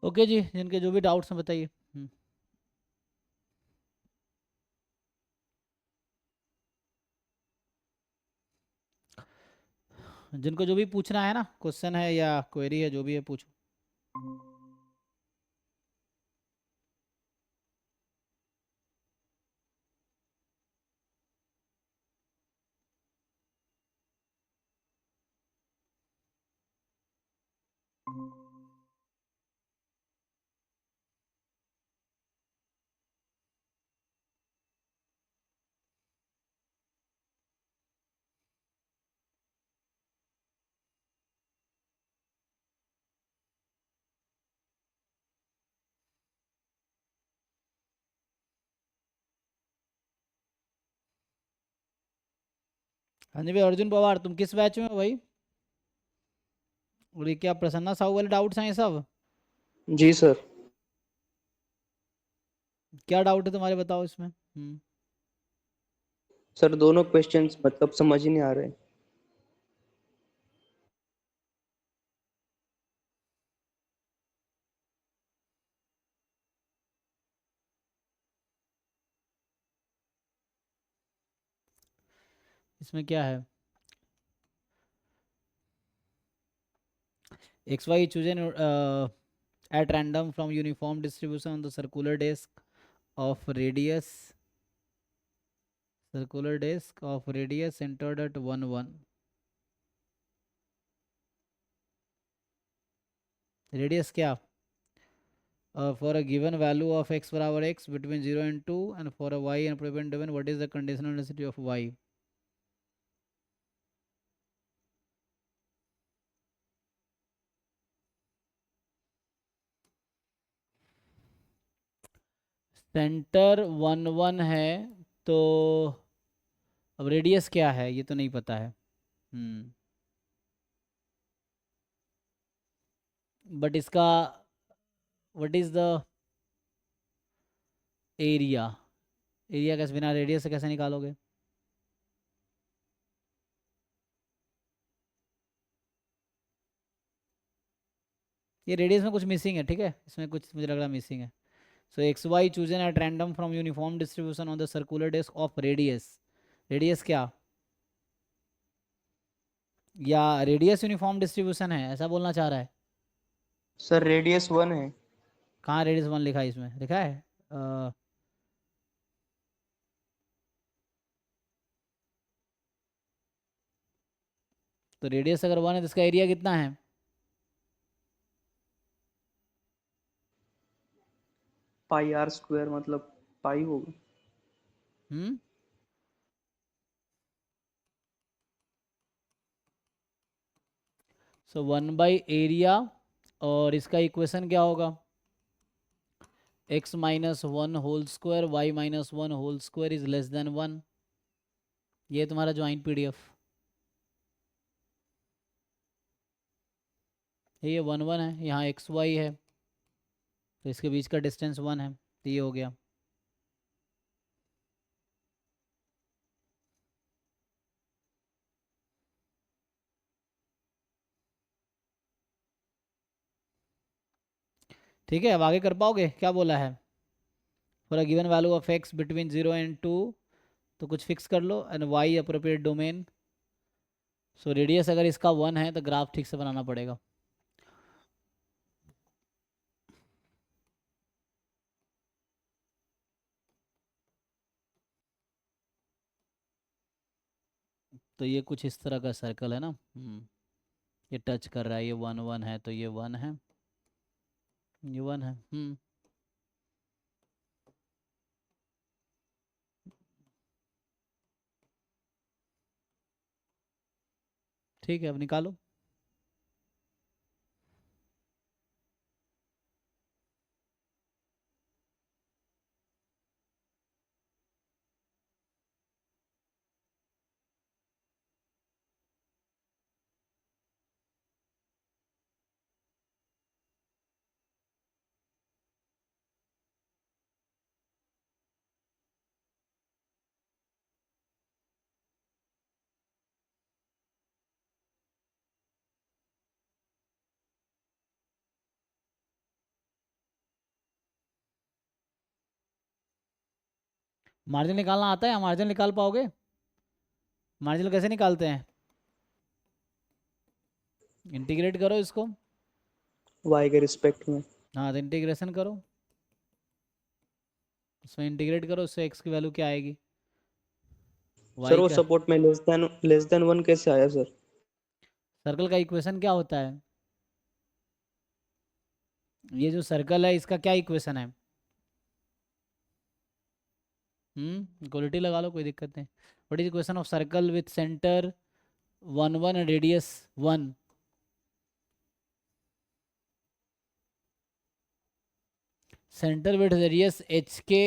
Okay जी, जिनके जो भी डाउट्स हैं बताइए। जिनको जो भी पूछना है ना, क्वेश्चन है या क्वेरी है, जो भी है पूछो। हाँ जी भाई, अर्जुन पवार, तुम किस बैच में हो भाई? और ये क्या प्रसन्ना साहू वाले डाउट्स हैं ये सब? जी सर। क्या डाउट है तुम्हारे, बताओ इसमें। सर दोनों क्वेश्चंस मतलब समझ ही नहीं आ रहे। इसमें क्या है? X Y chosen at random from uniform distribution on the circular disk of radius centered at 1 1. Radius क्या? For a given value of x बराबर x between 0 and 2 and for a y and proven given, what is the conditional density of y? Centre 1 1 है, तो अब radius क्या है ये तो नहीं पता है। बट इसका what is the area? Area कैसे, बिना रेडियस से कैसे निकालोगे? ये रेडियस में कुछ मिसिंग है, ठीक है, इसमें कुछ मुझे लग रहा मिसिंग है। So X Y chosen at random from uniform distribution on the circular disc of radius. Radius क्या? या रेडियस यूनिफॉर्म डिस्ट्रीब्यूशन है, ऐसा बोलना चाह रहा है? सर रेडियस 1 है। कहाँ रेडियस 1 लिखा है, इसमें लिखा है? अ, तो रेडियस अगर 1 है तो इसका एरिया कितना है? पाई आर स्क्वायर मतलब पाई होगा। हम्म सो 1/एरिया, और इसका इक्वेशन क्या होगा? x-1 y -1 is less than 1। ये तुम्हारा ज्वाइंट पीडीएफ, ये 1 1 है, यहाँ एक्स वाई है, तो इसके बीच का डिस्टेंस 1 है, तो ये हो गया। ठीक है, अब आगे कर पाओगे? क्या बोला है? For a given value of X between 0 and 2, तो कुछ फिक्स कर लो, and Y appropriate domain. So radius अगर इसका 1 है तो ग्राफ ठीक से बनाना पड़ेगा। तो ये कुछ इस तरह का सर्कल है ना। ये टच कर रहा है, ये 1 1 है, तो ये 1 है, ये 1 है। ठीक है, अब निकालो। मार्जिन निकालना आता है? मार्जिन निकाल पाओगे? मार्जिन कैसे निकालते हैं? इंटीग्रेट करो इसको। y के रिस्पेक्ट में। हाँ तो इंटीग्रेशन करो, उसमें इंटीग्रेट करो, उससे x की वैल्यू क्या आएगी? सर y वो का सपोर्ट में लेस देन 1 कैसे आया सर? सर्कल का इक्वेशन क्या होता है? ये जो सर्कल है इसका क्या इक्वेशन है? इक्वलिटी लगा लो, कोई दिक्कत नहीं। What is equation of circle with centre 1 1 and radius 1? Centre with radius H के,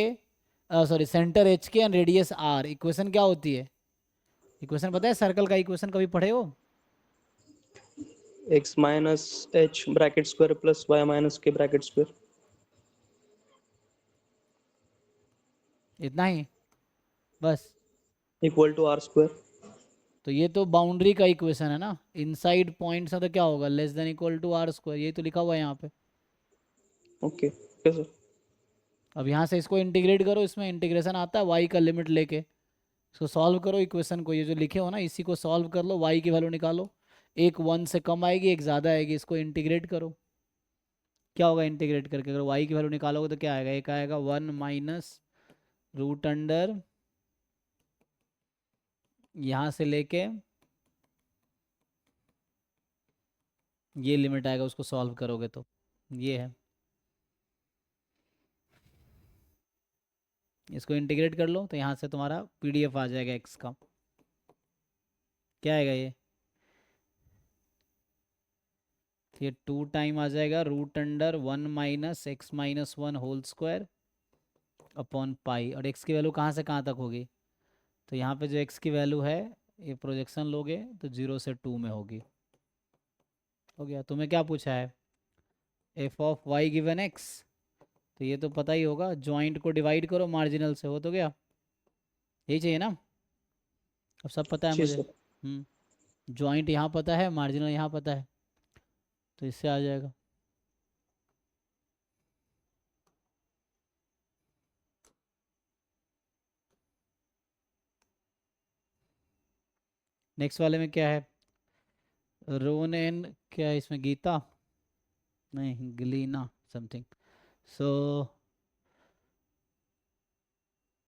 सॉरी सेंटर एच के एंड रेडियस आर, इक्वेशन क्या होती है? इक्वेशन पता है सर्कल का इक्वेशन, कभी पढ़े हो? x minus H bracket square plus y minus K bracket square इतना ही बस? Equal to R square. तो ये तो बाउंड्री का इक्वेशन है ना, इनसाइड पॉइंट्स है तो क्या होगा, less than equal to R square, यही तो लिखा हुआ है यहाँ पे। Okay okay sir. अब यहाँ से इसको इंटीग्रेट करो, इसमें इंटीग्रेशन आता है वाई का लिमिट लेके, इसको सॉल्व करो इक्वेशन को, ये जो लिखे हो ना इसी को सॉल्व कर लो, वाई की वैल्यू निकालो, एक 1 से कम आएगी एक ज़्यादा आएगी, इसको इंटीग्रेट करो। क्या होगा इंटीग्रेट करके? अगर वाई की वैल्यू निकालोगे तो क्या आएगा? एक आएगा 1 माइनस रूट अंडर, यहाँ से लेके ये लिमिट आएगा, उसको सॉल्व करोगे तो ये है। इसको इंटीग्रेट कर लो तो यहाँ से तुम्हारा पीडीएफ आ जाएगा एक्स का। क्या आएगा ये? तो ये 2 टाइम आ जाएगा root under 1 minus X minus 1 whole square upon pi, और एक्स की वैल्यू कहाँ से कहाँ तक होगी? तो यहाँ पे जो एक्स की वैल्यू है ये प्रोजेक्शन लोगे तो 0 से 2 में होगी। हो गया। तुम्हें क्या पूछा है? F of Y given X, तो ये तो पता ही होगा, जॉइंट को डिवाइड करो मार्जिनल से, हो तो गया। यही चाहिए ना? अब सब पता है जी मुझे। सर। जॉइंट यहाँ पता है, मार्जिनल यहाँ पता है, तो इससे आ जाएगा। नेक्स्ट वाले में क्या है? रोनेन क्या है इसमें? गीता नहीं, ग्लीना समथिंग। सो